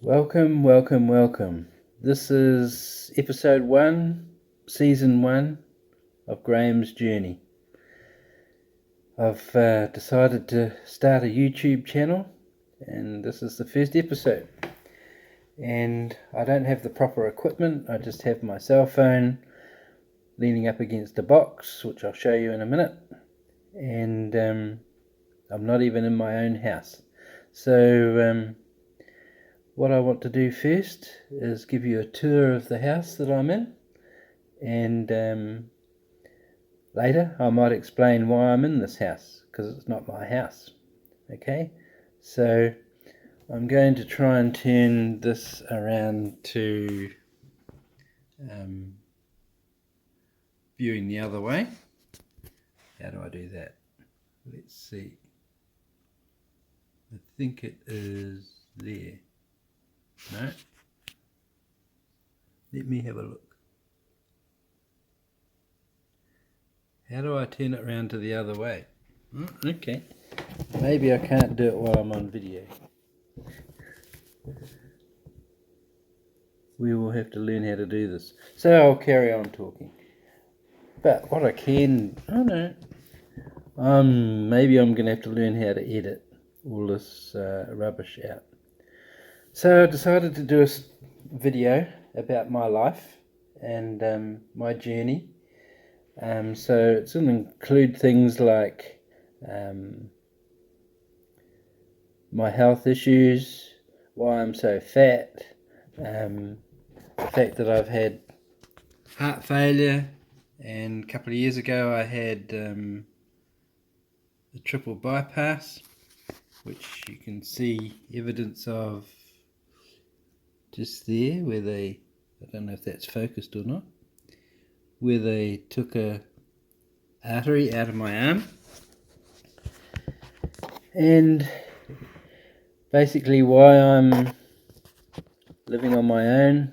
Welcome. This is episode 1, season 1 of Graham's Journey. I've decided to start a YouTube channel, and this is the first episode. And I don't have the proper equipment, I just have my cell phone leaning up against a box, which I'll show you in a minute. And I'm not even in my own house. So what I want to do first is give you a tour of the house that I'm in, and later I might explain why I'm in this house, because it's not my house. Okay, so I'm going to try and turn this around to viewing the other way. How do I do that? Let's see. I think it is there. No. Let me have a look. How do I turn it around to the other way? Okay. Maybe I can't do it while I'm on video. We will have to learn how to do this. So I'll carry on talking. But what I can... maybe I'm going to have to learn how to edit all this rubbish out. So I decided to do a video about my life and my journey. So it's going to include things like my health issues, why I'm so fat, the fact that I've had heart failure, and a couple of years ago I had a triple bypass, which you can see evidence of just there, where they, I don't know if that's focused or not, where they took a artery out of my arm. And basically why I'm living on my own,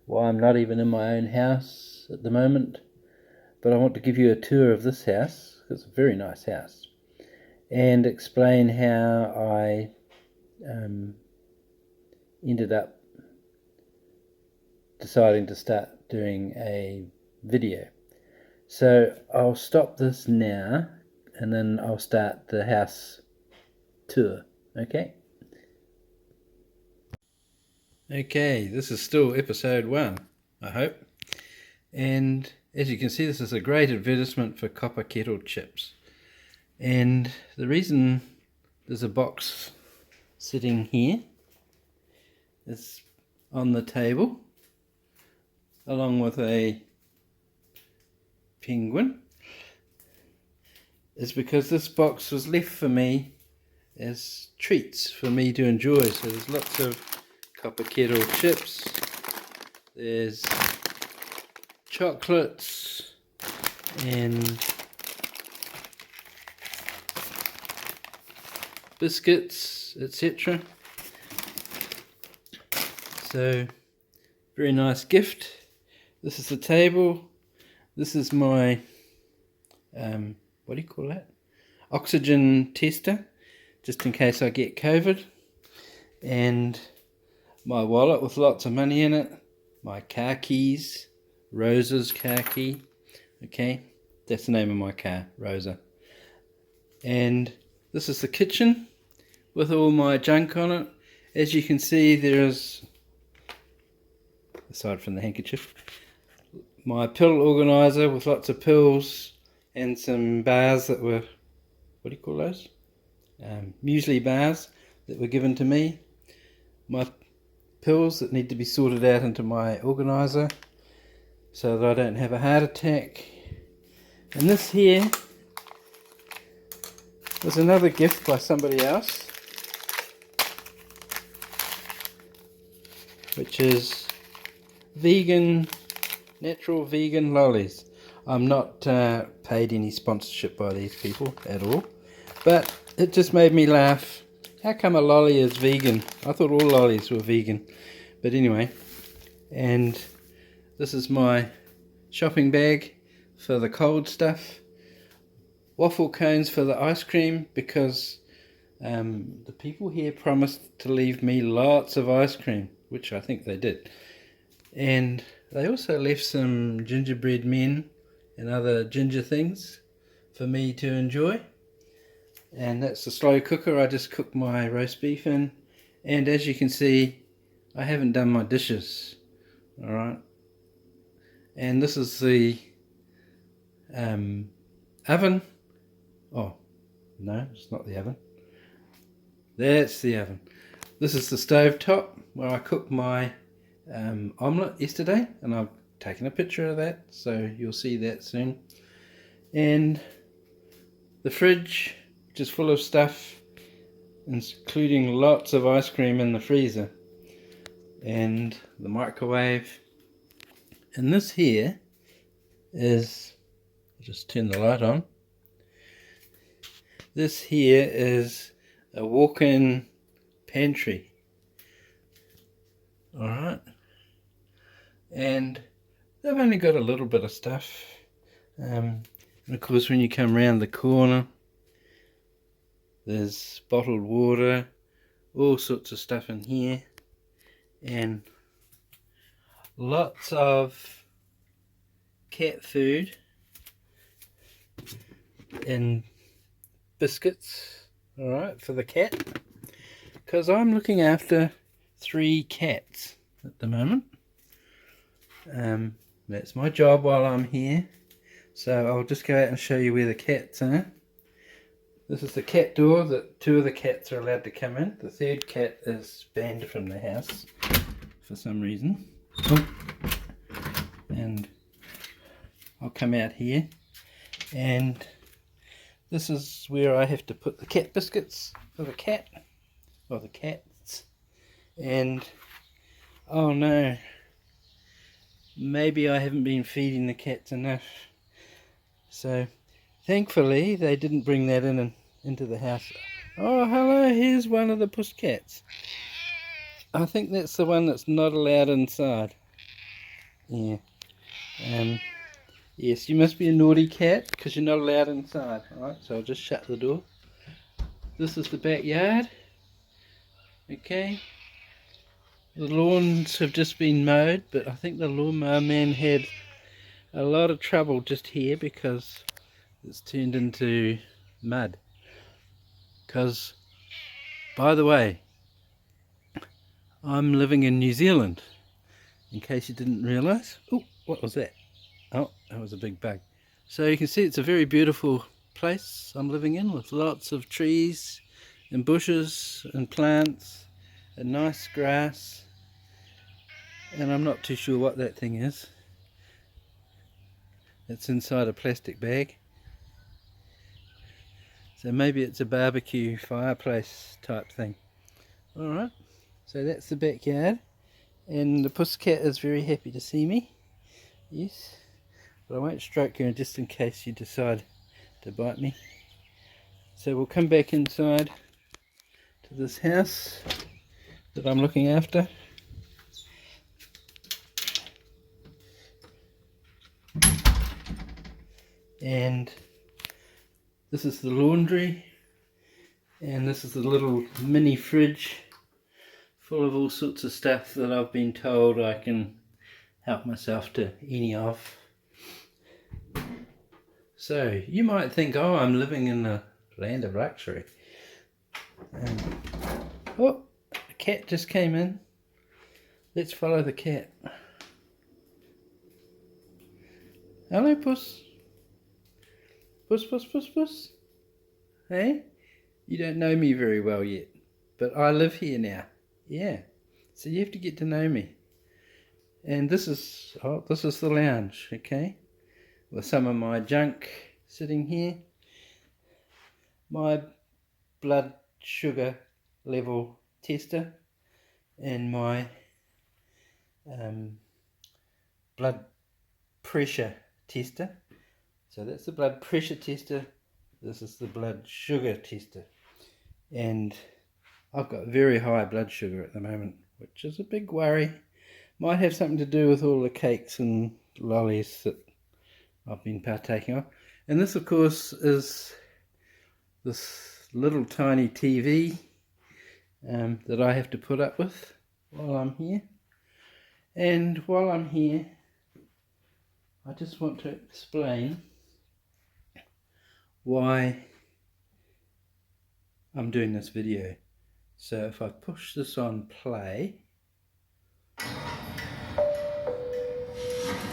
why I'm not even in my own house at the moment. But I want to give you a tour of this house, because it's a very nice house, and explain how I ended up deciding to start doing a video. So I'll stop this now and then I'll start the house tour. Okay, this is still episode 1, I hope. And as you can see, this is a great advertisement for copper kettle chips. And the reason there's a box sitting here is on the table, along with a penguin, is because this box was left for me as treats for me to enjoy. So there's lots of copper kettle chips, there's chocolates and biscuits, etc. So very nice gift. This is the table. This is my what do you call that? Oxygen tester, just in case I get COVID. And my wallet with lots of money in it. My car keys, Rosa's car key. Okay, that's the name of my car, Rosa. And this is the kitchen with all my junk on it. As you can see, there is, aside from the handkerchief, my pill organizer with lots of pills and some bars that were, what do you call those? Muesli bars that were given to me. My pills that need to be sorted out into my organizer so that I don't have a heart attack. And this here was another gift by somebody else, which is natural vegan lollies. I'm not paid any sponsorship by these people at all, but it just made me laugh. How come a lolly is vegan? I thought all lollies were vegan. But anyway, and this is my shopping bag for the cold stuff. Waffle cones for the ice cream, because The people here promised to leave me lots of ice cream, which I think they did. And they also left some gingerbread men and other ginger things for me to enjoy. And that's the slow cooker I just cooked my roast beef in. And as you can see, I haven't done my dishes. Alright. And this is the oven. Oh, no, it's not the oven. That's the oven. This is the stove top where I cooked my omelette yesterday, and I've taken a picture of that, so you'll see that soon. And the fridge, which is full of stuff, including lots of ice cream in the freezer. And the microwave. And this here is, I'll just turn the light on. This here is a walk-in pantry. Alright. And they've only got a little bit of stuff. And of course when you come around the corner, there's bottled water, all sorts of stuff in here. And lots of cat food and biscuits, alright, for the cat, because I'm looking after 3 cats at the moment. That's my job while I'm here, so I'll just go out and show you where the cats are. This is the cat door that 2 of the cats are allowed to come in. The 3rd cat is banned from the house for some reason. Oh. And I'll come out here, and this is where I have to put the cat biscuits for the cat, or the cats. And oh no, maybe I haven't been feeding the cats enough. So thankfully they didn't bring that into the house. Oh hello, here's one of the pussycats. I think that's the one that's not allowed inside. Yeah. Yes, you must be a naughty cat because you're not allowed inside. Alright, so I'll just shut the door. This is the backyard. Okay. The lawns have just been mowed, but I think the lawnmower man had a lot of trouble just here because it's turned into mud. Because, by the way, I'm living in New Zealand, in case you didn't realise. Oh, what was that? Oh, that was a big bug. So you can see it's a very beautiful place I'm living in, with lots of trees and bushes and plants and nice grass. And I'm not too sure what that thing is. It's inside a plastic bag. So maybe it's a barbecue fireplace type thing. Alright, so that's the backyard. And the pussycat is very happy to see me. Yes. But I won't stroke you just in case you decide to bite me. So we'll come back inside to this house that I'm looking after. And this is the laundry, and this is the little mini fridge full of all sorts of stuff that I've been told I can help myself to any of. So you might think, oh, I'm living in the land of luxury. Oh, a cat just came in. Let's follow the cat. Hello, puss. Puss, puss, puss, puss. Hey? You don't know me very well yet, but I live here now. Yeah. So you have to get to know me. And this is the lounge, okay? With some of my junk sitting here. My blood sugar level tester and my blood pressure tester. So that's the blood pressure tester, this is the blood sugar tester. And I've got very high blood sugar at the moment, which is a big worry. Might have something to do with all the cakes and lollies that I've been partaking of. And this of course is this little tiny TV that I have to put up with while I'm here. And while I'm here, I just want to explain why I'm doing this video. So if I push this on play,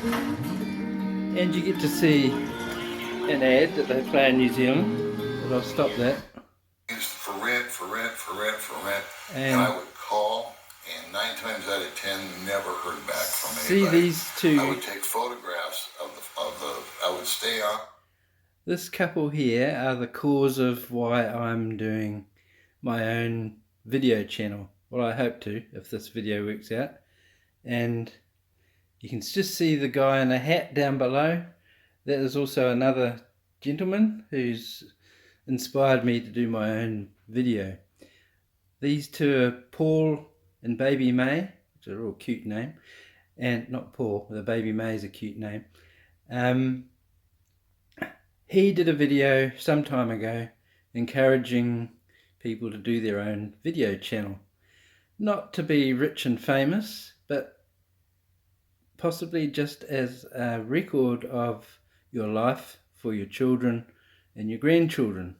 and you get to see an ad that they play in New Zealand, but I'll stop that. For rent, and I would call, and 9 times out of 10 never heard back from anybody. See these two? I would take photographs of the I would stay on. This couple here are the cause of why I'm doing my own video channel. Well, I hope to, if this video works out. And you can just see the guy in a hat down below. That is also another gentleman who's inspired me to do my own video. These two are Paul and Baby May, which is a real cute name. And not Paul, the Baby May is a cute name. He did a video some time ago encouraging people to do their own video channel. Not to be rich and famous, but possibly just as a record of your life for your children and your grandchildren.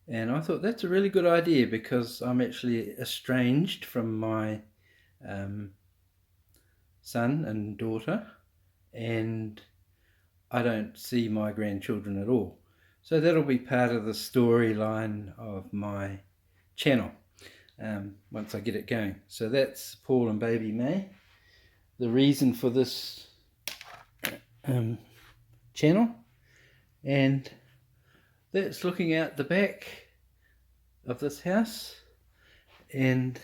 And I thought that's a really good idea, because I'm actually estranged from my son and daughter, and I don't see my grandchildren at all. So that'll be part of the storyline of my channel once I get it going. So that's Paul and Baby May. The reason for this channel, and that's looking out the back of this house. And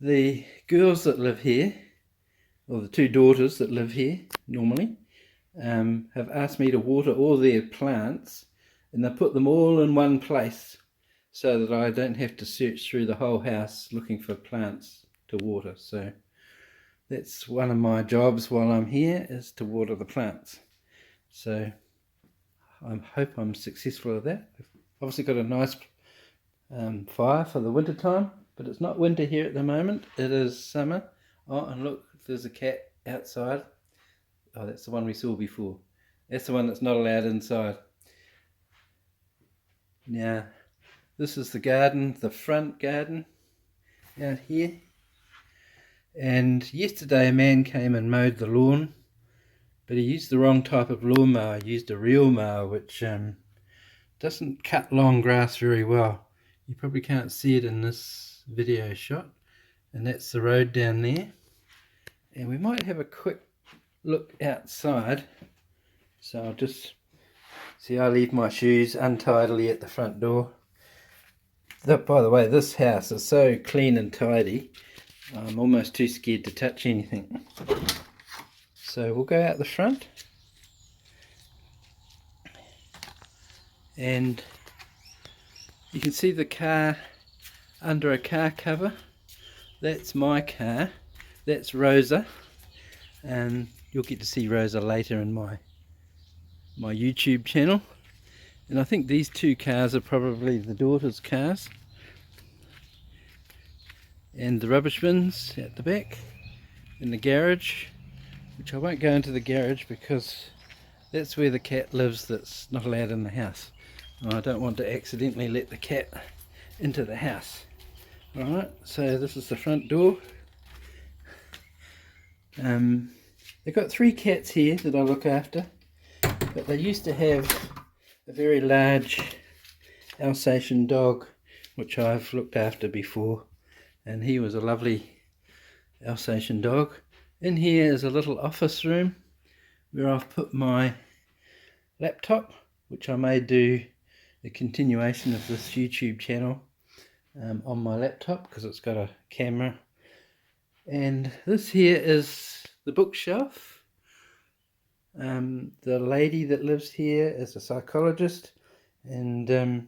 the girls that live here, or the two daughters that live here normally, have asked me to water all their plants, and they put them all in one place so that I don't have to search through the whole house looking for plants to water. So that's one of my jobs while I'm here, is to water the plants. So I hope I'm successful at that. I've obviously got a nice fire for the winter time, but it's not winter here at the moment, it is summer. Oh, and look, there's a cat outside. Oh, that's the one we saw before. That's the one that's not allowed inside. Now, this is the garden, the front garden out here. And yesterday a man came and mowed the lawn, but he used the wrong type of lawnmower. He used a reel mower, which doesn't cut long grass very well. You probably can't see it in this video shot. And that's the road down there. And we might have a quick look outside. So I'll just see, I leave my shoes untidily at the front door. By the way, this house is so clean and tidy, I'm almost too scared to touch anything. So we'll go out the front, and you can see the car under a car cover. That's my car. That's Rosa, and you'll get to see Rosa later in my YouTube channel. And I think these two cars are probably the daughter's cars. And the rubbish bins at the back, and the garage, which I won't go into the garage because that's where the cat lives that's not allowed in the house. And I don't want to accidentally let the cat into the house. Alright, so this is the front door. They've got 3 cats here that I look after, but they used to have a very large Alsatian dog which I've looked after before, and he was a lovely Alsatian dog. In here is a little office room where I've put my laptop, which I may do a continuation of this YouTube channel on my laptop because it's got a camera. And this here is the bookshelf. The lady that lives here is a psychologist, and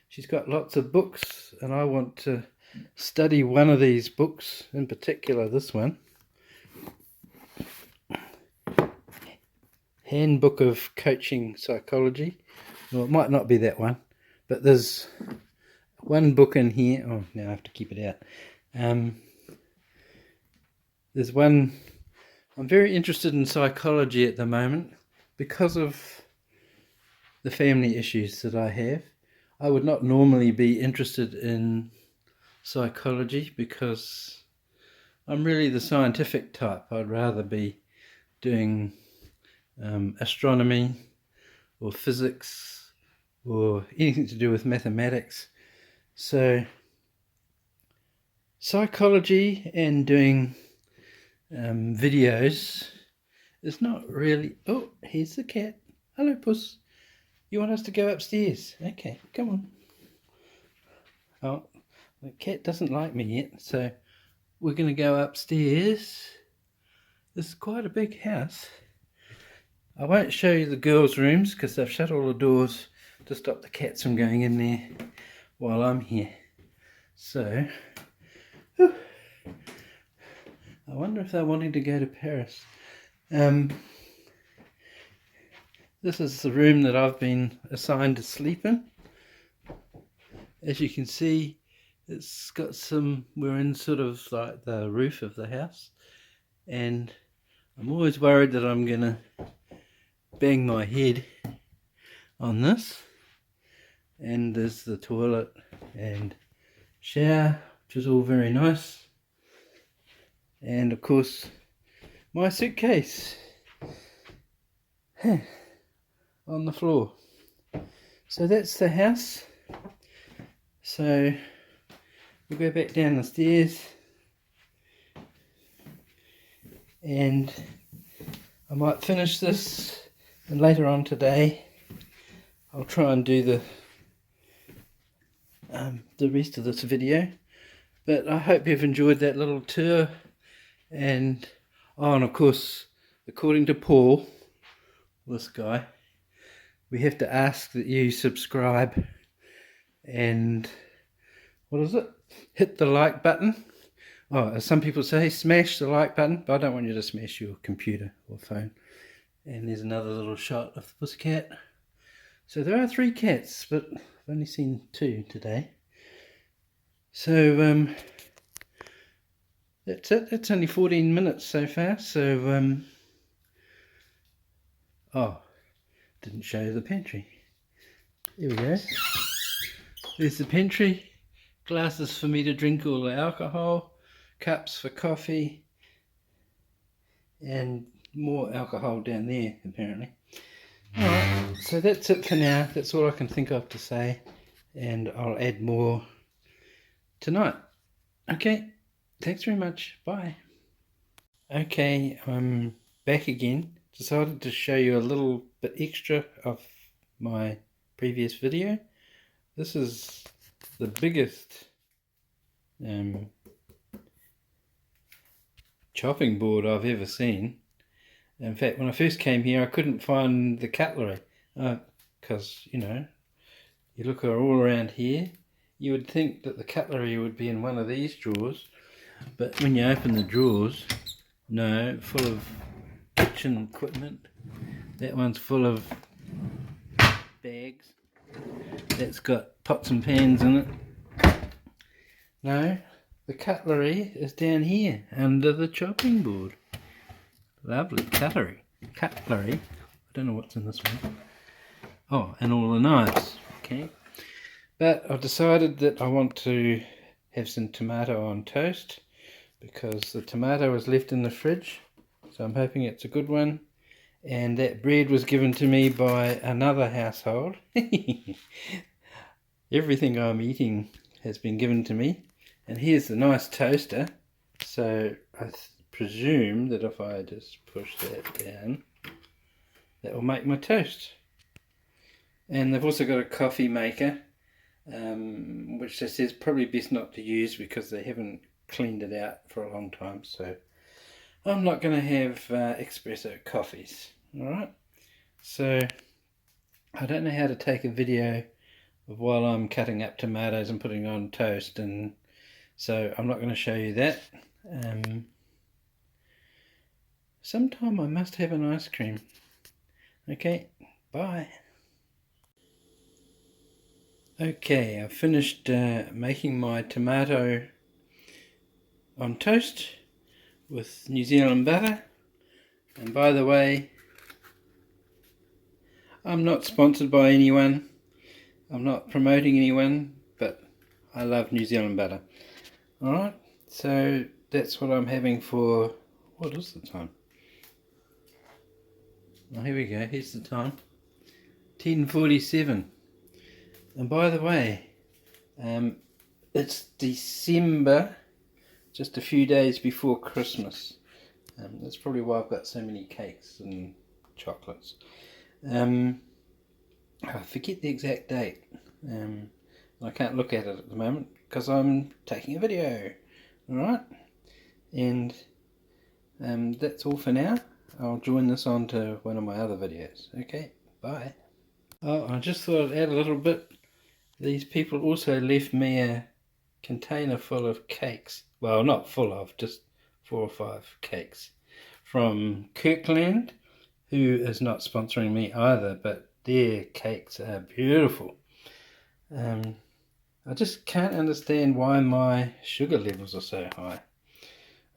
she's got lots of books, and I want to study one of these books, in particular this one, Handbook of Coaching Psychology, Well, it might not be that one, but there's one book in here. Oh, now I have to keep it out. There's one. I'm very interested in psychology at the moment because of the family issues that I have. I would not normally be interested in psychology because I'm really the scientific type. I'd rather be doing astronomy or physics or anything to do with mathematics. So psychology and doing videos is not really... Oh, here's the cat. Hello, puss. You want us to go upstairs? Okay, come on. Oh, the cat doesn't like me yet, so we're going to go upstairs. This is quite a big house. I won't show you the girls' rooms because they've shut all the doors to stop the cats from going in there while I'm here. So, whew, I wonder if they're wanting to go to Paris. This is the room that I've been assigned to sleep in. As you can see, it's got some... We're in sort of like the roof of the house, and I'm always worried that I'm gonna bang my head on this. And there's the toilet and shower, which is all very nice, and of course my suitcase on the floor. So that's the house. So we'll go back down the stairs, and I might finish this, and later on today I'll try and do the rest of this video. But I hope you've enjoyed that little tour. And and of course, according to Paul, this guy, we have to ask that you subscribe and hit the like button. As some people say, smash the like button, but I don't want you to smash your computer or phone. And there's another little shot of the pussycat. So there are 3 cats, but I've only seen 2 today. So that's it. It's only 14 minutes so far. So didn't show the pantry. There we go. There's the pantry. Glasses for me to drink all the alcohol, cups for coffee, and more alcohol down there apparently. Alright, so that's it for now. That's all I can think of to say, and I'll add more tonight. Okay, thanks very much. Bye. Okay, I'm back again. Decided to show you a little bit extra of my previous video. This is the biggest chopping board I've ever seen. In fact, when I first came here, I couldn't find the cutlery because, you know, you look all around here, you would think that the cutlery would be in one of these drawers, but when you open the drawers, no, full of kitchen equipment. That one's full of bags. That's got pots and pans in it. No, the cutlery is down here under the chopping board. Lovely cutlery. I don't know what's in this one. Oh, and all the knives. Okay. But I've decided that I want to have some tomato on toast because the tomato was left in the fridge. So I'm hoping it's a good one. And that bread was given to me by another household. Everything I'm eating has been given to me. And here's the nice toaster. So I presume that if I just push that down, that will make my toast. And they've also got a coffee maker, which they say is probably best not to use because they haven't cleaned it out for a long time. So I'm not going to have espresso coffees. Alright, so I don't know how to take a video of while I'm cutting up tomatoes and putting on toast, and so I'm not going to show you that. Sometime I must have an ice cream. Okay, bye. Okay, I've finished making my tomato on toast with New Zealand butter. And by the way, I'm not sponsored by anyone, I'm not promoting anyone, but I love New Zealand butter. Alright, so that's what I'm having for, what is the time? Oh, here we go, here's the time, 10:47. And by the way, it's December, just a few days before Christmas. That's probably why I've got so many cakes and chocolates. I forget the exact date. I can't look at it at the moment because I'm taking a video. Alright, and that's all for now. I'll join this on to one of my other videos. Okay, bye. Oh, I just thought I'd add a little bit. These people also left me a container full of cakes. Well, not full of, just 4 or 5 cakes from Kirkland, who is not sponsoring me either, but their cakes are beautiful. I just can't understand why my sugar levels are so high.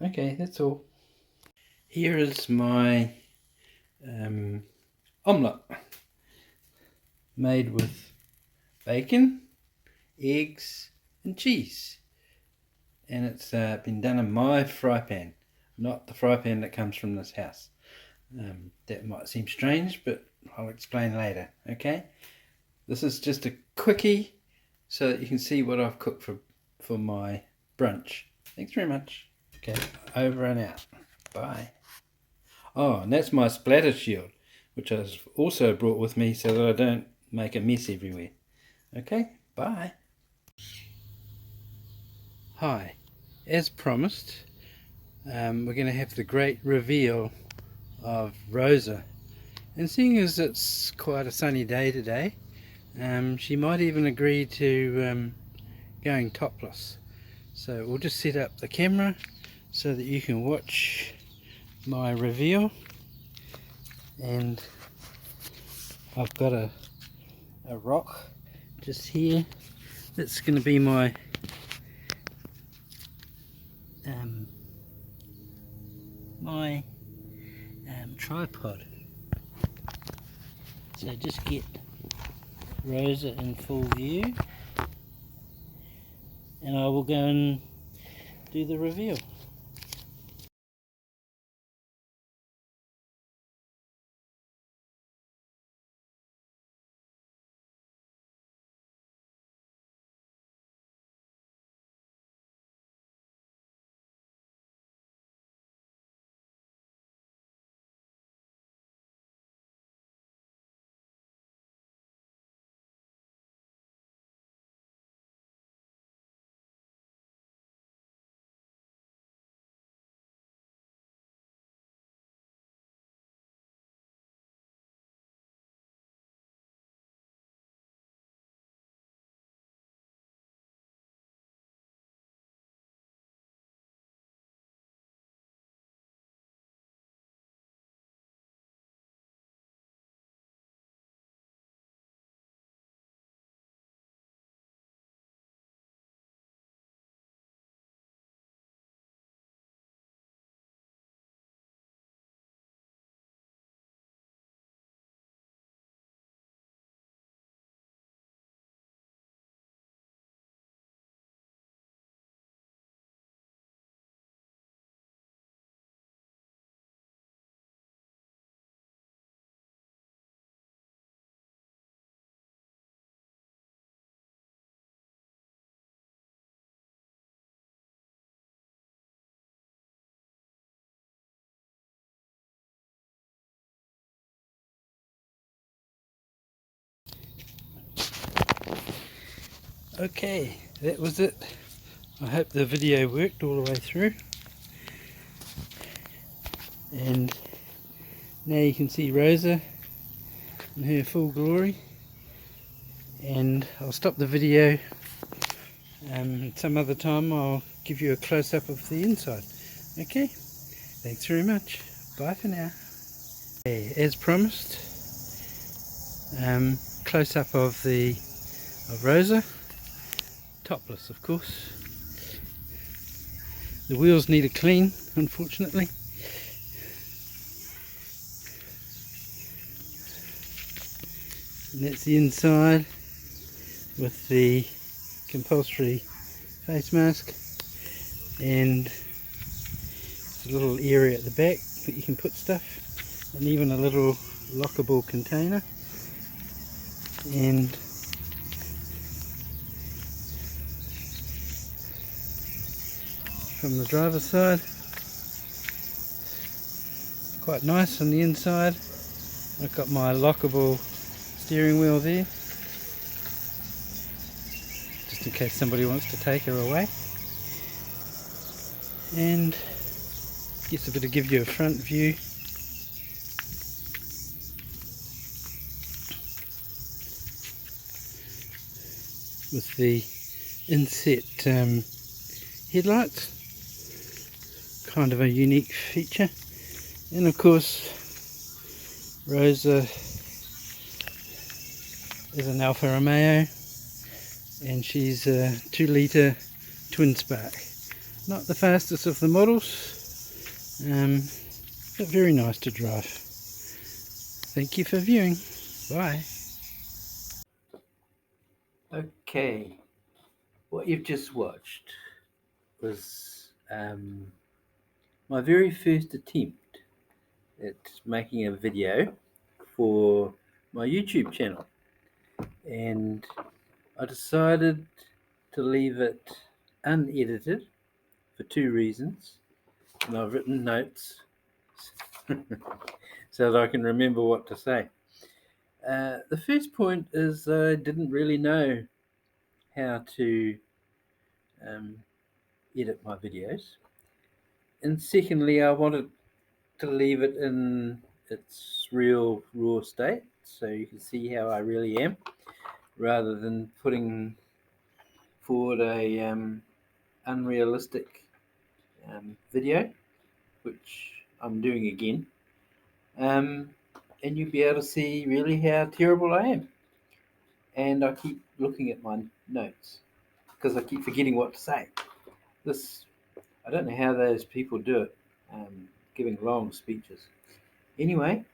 Okay, that's all. Here is my omelette made with bacon, eggs and cheese, and it's been done in my fry pan, not the fry pan that comes from this house. That might seem strange, but I'll explain later. Okay, this is just a quickie so that you can see what I've cooked for my brunch. Thanks very much. Okay, over and out. Bye. Oh, and that's my splatter shield, which I've also brought with me so that I don't make a mess everywhere. Okay, bye. Hi, as promised, we're going to have the great reveal of Rosa. And seeing as it's quite a sunny day today, she might even agree to going topless. So we'll just set up the camera so that you can watch my reveal. And I've got a rock just here that's going to be my tripod. So just get Rosa in full view and I will go and do the reveal. Okay, that was it. I hope the video worked all the way through. And now you can see Rosa in her full glory. And I'll stop the video. Some other time I'll give you a close-up of the inside. Okay, thanks very much. Bye for now. Okay, as promised, close-up of the of Rosa, topless of course. The wheels need a clean, unfortunately. And that's the inside with the compulsory face mask, and there's a little area at the back that you can put stuff, and even a little lockable container. And from the driver's side, quite nice on the inside. I've got my lockable steering wheel there, just in case somebody wants to take her away. And just a bit to give you a front view. With the inset headlights, kind of a unique feature. And of course, Rosa is an Alfa Romeo, and she's a 2-litre twin spark. Not the fastest of the models, but very nice to drive. Thank you for viewing. Bye. Okay, what you've just watched was my very first attempt at making a video for my YouTube channel, and I decided to leave it unedited for 2 reasons, and I've written notes so that I can remember what to say. The first point is I didn't really know how to edit my videos, and secondly, I wanted to leave it in its real raw state so you can see how I really am, rather than putting forward a unrealistic video, which I'm doing again, and you'll be able to see really how terrible I am. And I keep looking at my notes because I keep forgetting what to say. I don't know how those people do it, giving long speeches. Anyway,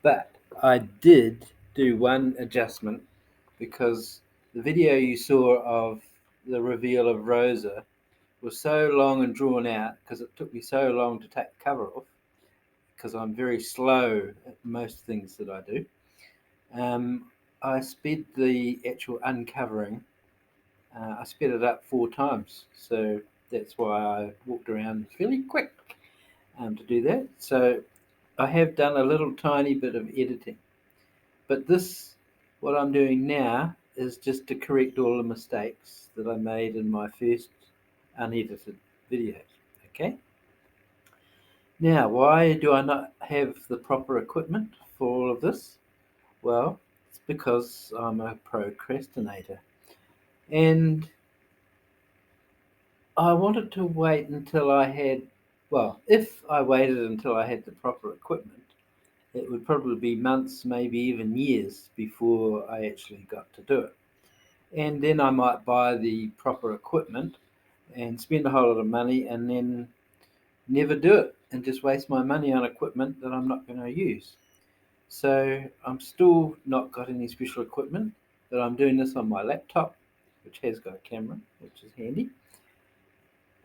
but I did do one adjustment, because the video you saw of the reveal of Rosa was so long and drawn out because it took me so long to take the cover off, because I'm very slow at most things that I do. I sped the actual uncovering. I sped it up 4 times, so that's why I walked around fairly quick to do that. So I have done a little tiny bit of editing, but what I'm doing now is just to correct all the mistakes that I made in my first unedited videos. Okay. Now, why do I not have the proper equipment for all of this? Well, it's because I'm a procrastinator, and I wanted to wait until I had, well, if I waited until I had the proper equipment, it would probably be months, maybe even years before I actually got to do it. And then I might buy the proper equipment and spend a whole lot of money and then never do it and just waste my money on equipment that I'm not going to use. So I'm still not got any special equipment, but I'm doing this on my laptop, which has got a camera, which is handy.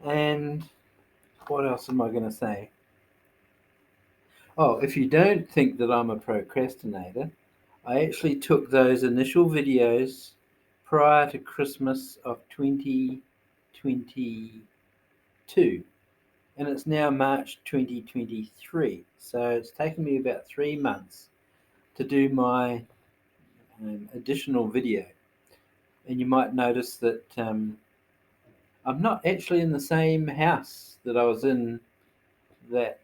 And what else am I going to say? Oh, if you don't think that I'm a procrastinator, I actually took those initial videos prior to Christmas of 2022, and it's now March 2023. So it's taken me about 3 months to do my additional video. And you might notice that I'm not actually in the same house that I was in that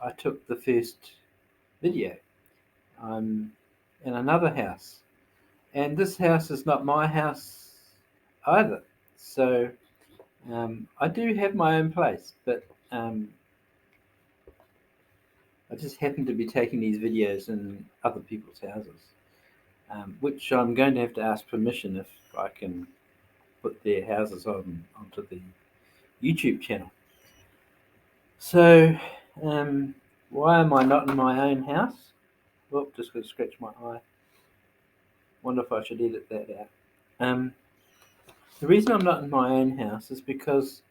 I took the first video. I'm in another house, and this house is not my house either. So I do have my own place, but I just happen to be taking these videos in other people's houses, which I'm going to have to ask permission if I can put their houses onto the YouTube channel. So, why am I not in my own house? Oh, just going to scratch my eye. Wonder if I should edit that out. The reason I'm not in my own house is because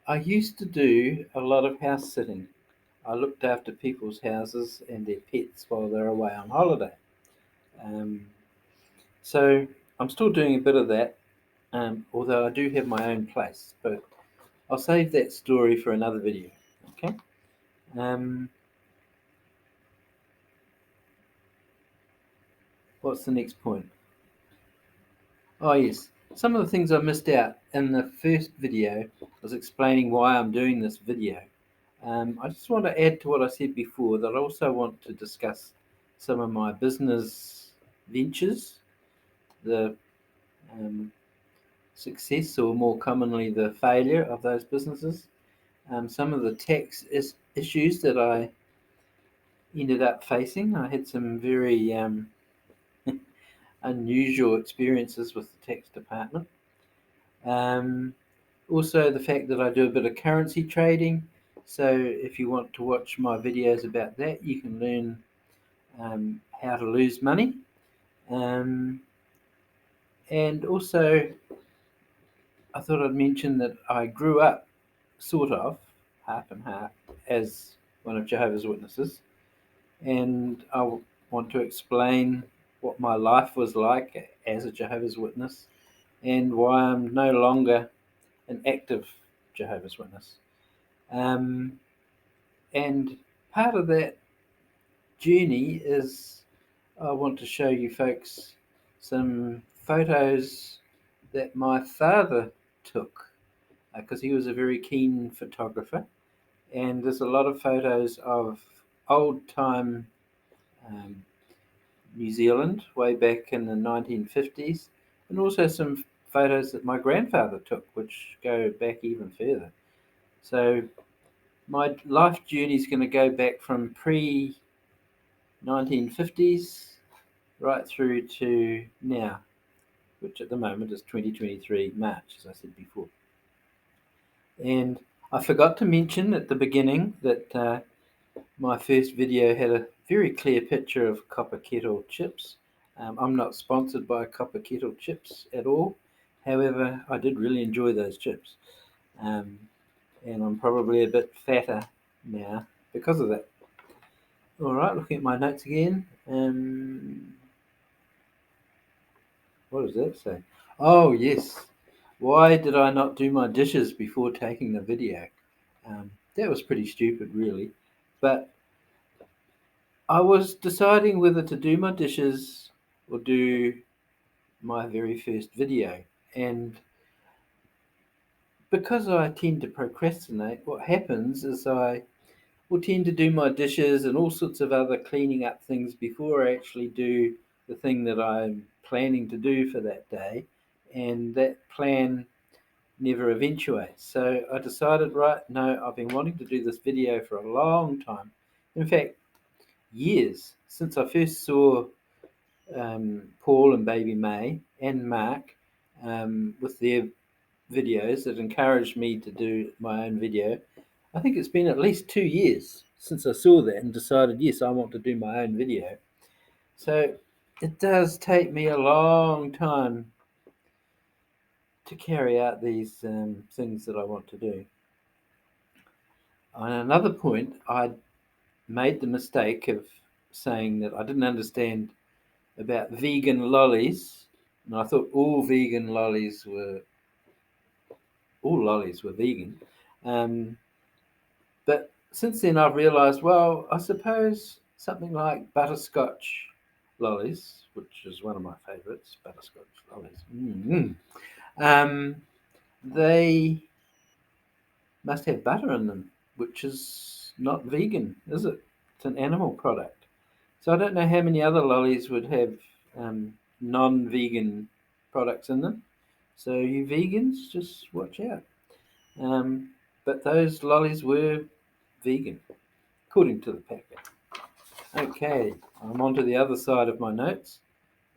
I used to do a lot of house sitting. I looked after people's houses and their pets while they're away on holiday. So I'm still doing a bit of that, although I do have my own place. But I'll save that story for another video. Okay. What's the next point? Oh yes, some of the things I missed out in the first video. I was explaining why I'm doing this video. I just want to add to what I said before that I also want to discuss some of my business ventures, the success or more commonly the failure of those businesses, some of the tax issues that I ended up facing. I had some very unusual experiences with the tax department. Also, the fact that I do a bit of currency trading. So, if you want to watch my videos about that, you can learn how to lose money. And also, I thought I'd mention that I grew up sort of half and half as one of Jehovah's Witnesses, and I want to explain what my life was like as a Jehovah's Witness and why I'm no longer an active Jehovah's Witness. And part of that journey is I want to show you folks some photos that my father took because he was a very keen photographer, and there's a lot of photos of old time New Zealand way back in the 1950s, and also some photos that my grandfather took, which go back even further. So my life journey is going to go back from pre 1950s right through to now, which at the moment is 2023 March, as I said before. And I forgot to mention at the beginning that my first video had a very clear picture of copper kettle chips. I'm not sponsored by copper kettle chips at all. However, I did really enjoy those chips. And I'm probably a bit fatter now because of that. All right, looking at my notes again. What does that say? Oh, yes. Why did I not do my dishes before taking the video? That was pretty stupid, really. But I was deciding whether to do my dishes or do my very first video. And because I tend to procrastinate, what happens is I will tend to do my dishes and all sorts of other cleaning up things before I actually do the thing that I'm planning to do for that day. And that plan never eventuates. So I decided, right, no, I've been wanting to do this video for a long time. In fact, years since I first saw Paul and baby May and Mark with their videos that encouraged me to do my own video. I think it's been at least 2 years since I saw that and decided, yes, I want to do my own video. So it does take me a long time to carry out these things that I want to do. On another point, I made the mistake of saying that I didn't understand about vegan lollies, and I thought all lollies were vegan. But since then, I've realised, well, I suppose something like butterscotch lollies, which is one of my favourites, butterscotch lollies. They must have butter in them, which is not vegan, is it? It's an animal product. So I don't know how many other lollies would have non-vegan products in them. So you vegans, just watch out. But those lollies were vegan, according to the packet. Okay, I'm on to the other side of my notes,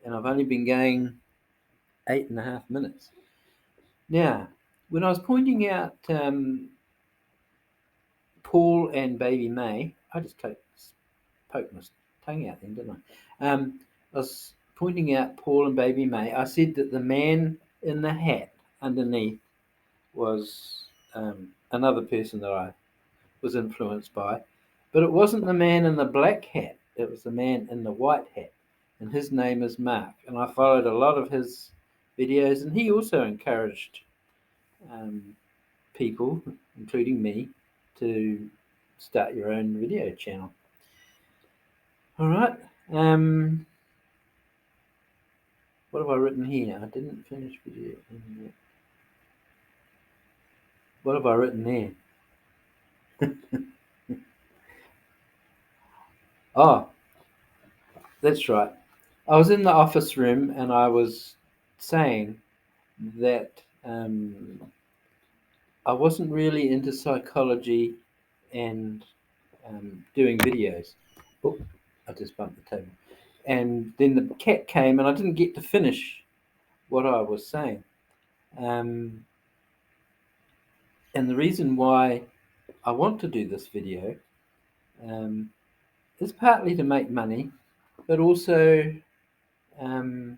and I've only been going 8.5 minutes. Now, when I was pointing out Paul and baby May, I just poked my tongue out then, didn't I? I was pointing out Paul and baby May. I said that the man in the hat underneath was another person that I was influenced by, but it wasn't the man in the black hat. It was the man in the white hat, and his name is Mark. And I followed a lot of his videos, and he also encouraged people, including me, to start your own video channel. All right. What have I written here? I didn't finish video. What have I written there? Oh, that's right. I was in the office room and I was saying that I wasn't really into psychology and doing videos. Oh, I just bumped the table. And then the cat came and I didn't get to finish what I was saying. And the reason why I want to do this video um, is partly to make money, but also um,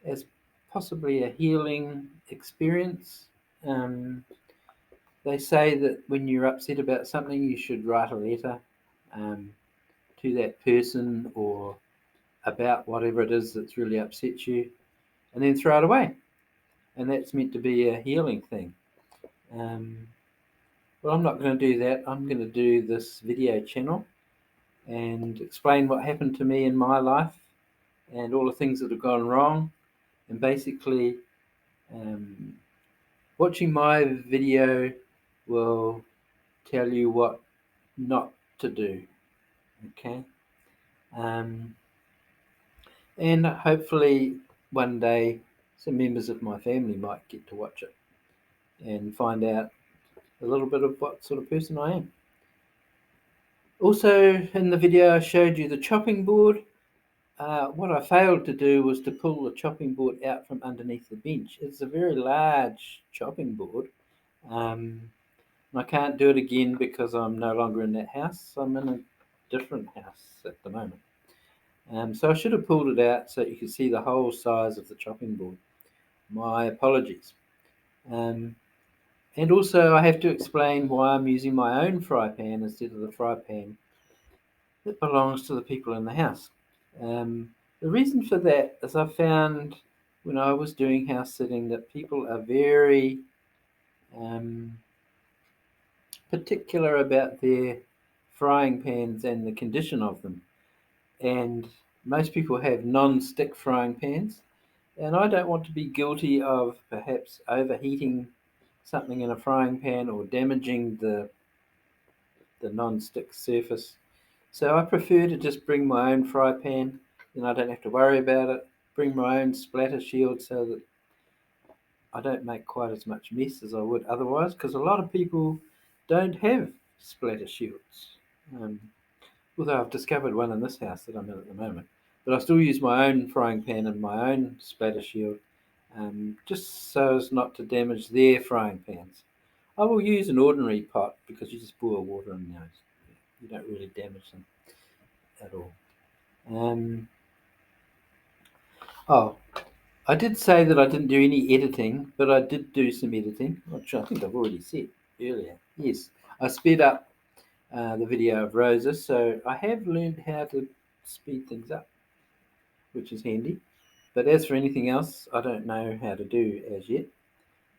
as possibly a healing experience. Um, they say that when you're upset about something, you should write a letter um, to that person or about whatever it is that's really upset you, and then throw it away. And that's meant to be a healing thing. Well, I'm not going to do that. I'm going to do this video channel and explain what happened to me in my life and all the things that have gone wrong. And basically, watching my video will tell you what not to do. Okay. And hopefully one day some members of my family might get to watch it and find out a little bit of what sort of person I am. Also, in the video I showed you the chopping board. What I failed to do was to pull the chopping board out from underneath the bench. It's a very large chopping board. I can't do it again because I'm no longer in that house. I'm in a different house at the moment. So I should have pulled it out so you could see the whole size of the chopping board. My apologies. And also I have to explain why I'm using my own fry pan instead of the fry pan that belongs to the people in the house. The reason for that is I found when I was doing house sitting that people are very particular about their frying pans and the condition of them. And most people have non-stick frying pans, and I don't want to be guilty of perhaps overheating something in a frying pan or damaging the non-stick surface. So I prefer to just bring my own fry pan, then I don't have to worry about it. Bring my own splatter shield so that I don't make quite as much mess as I would otherwise, because a lot of people don't have splatter shields. Although I've discovered one in this house that I'm in at the moment. But I still use my own frying pan and my own splatter shield, just so as not to damage their frying pans. I will use an ordinary pot because you just boil water in those. You don't really damage them at all. Oh, I did say that I didn't do any editing, but I did do some editing, which I think I've already said earlier. Yes, I sped up the video of Rosa, so I have learned how to speed things up, which is handy. But as for anything else, I don't know how to do as yet,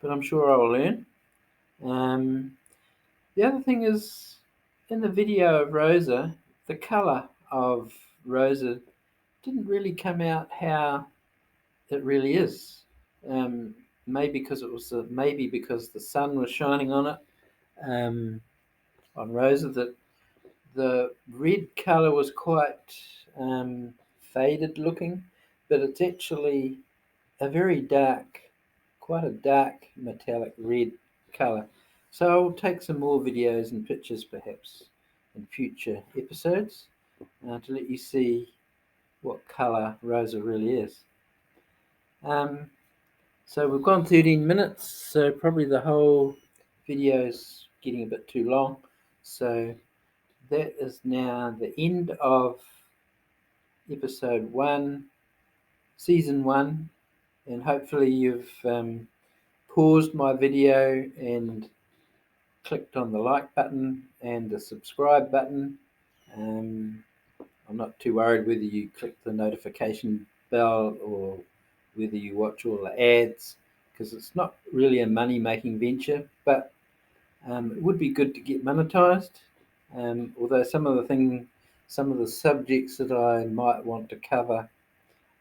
but I'm sure I will learn. The other thing is, in the video of Rosa, the colour of Rosa didn't really come out how it really is. Maybe because the sun was shining on it, on Rosa, that the red colour was quite faded looking, but it's actually a very dark, quite a dark metallic red colour. So I'll take some more videos and pictures perhaps in future episodes to let you see what colour Rosa really is. So we've gone 13 minutes, so probably the whole video is getting a bit too long. So that is now the end of episode 1, season 1, and hopefully you've paused my video and clicked on the like button and the subscribe button. I'm not too worried whether you click the notification bell or whether you watch all the ads, because it's not really a money-making venture, but it would be good to get monetized. Although some of the subjects that I might want to cover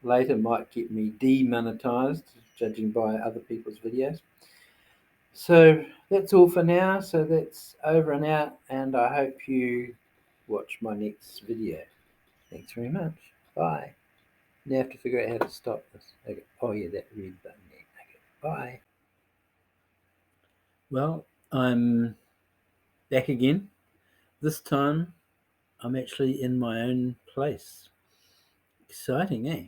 later might get me demonetized, judging by other people's videos. So that's all for now. So that's over and out, and I hope you watch my next video. Thanks very much. Bye. Now I have to figure out how to stop this. Okay. Oh yeah, that red button there. Okay. Bye. Well, I'm back again. This time I'm actually in my own place. Exciting, eh?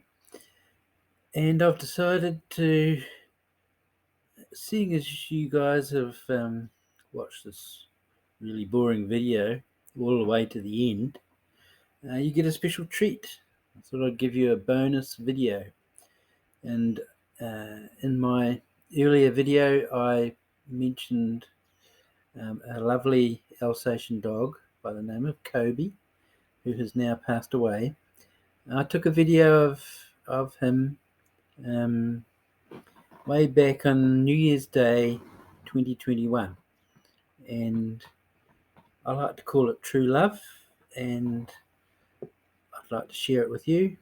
And I've decided to, seeing as you guys have watched this really boring video all the way to the end, you get a special treat. I thought I'd give you a bonus video. And in my earlier video, I mentioned a lovely Alsatian dog by the name of Kobe, who has now passed away. I took a video of him way back on New Year's Day 2021, and I like to call it True Love, and I'd like to share it with you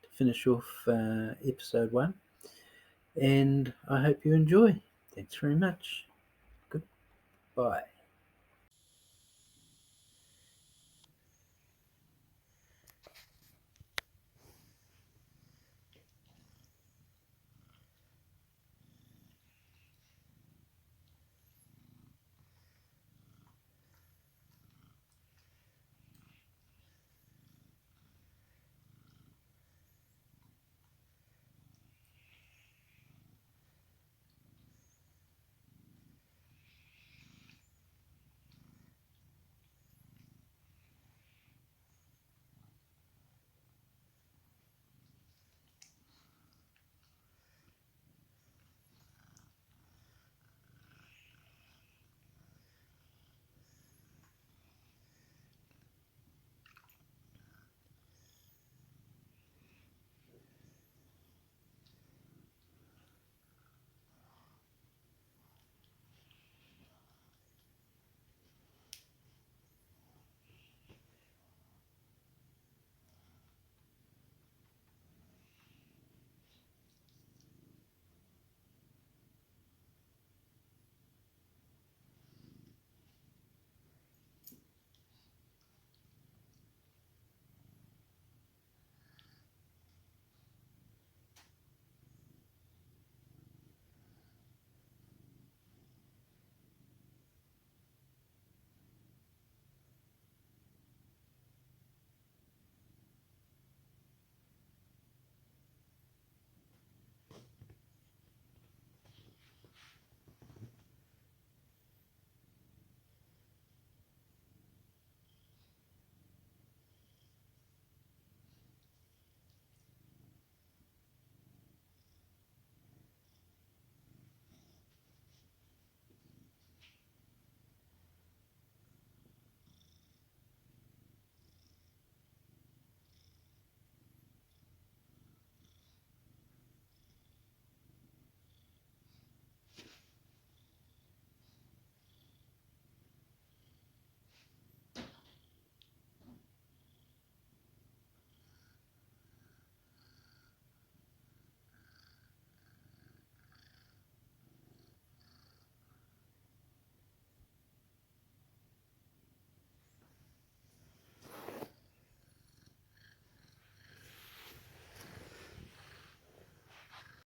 to finish off episode 1, and I hope you enjoy. Thanks very much. Goodbye.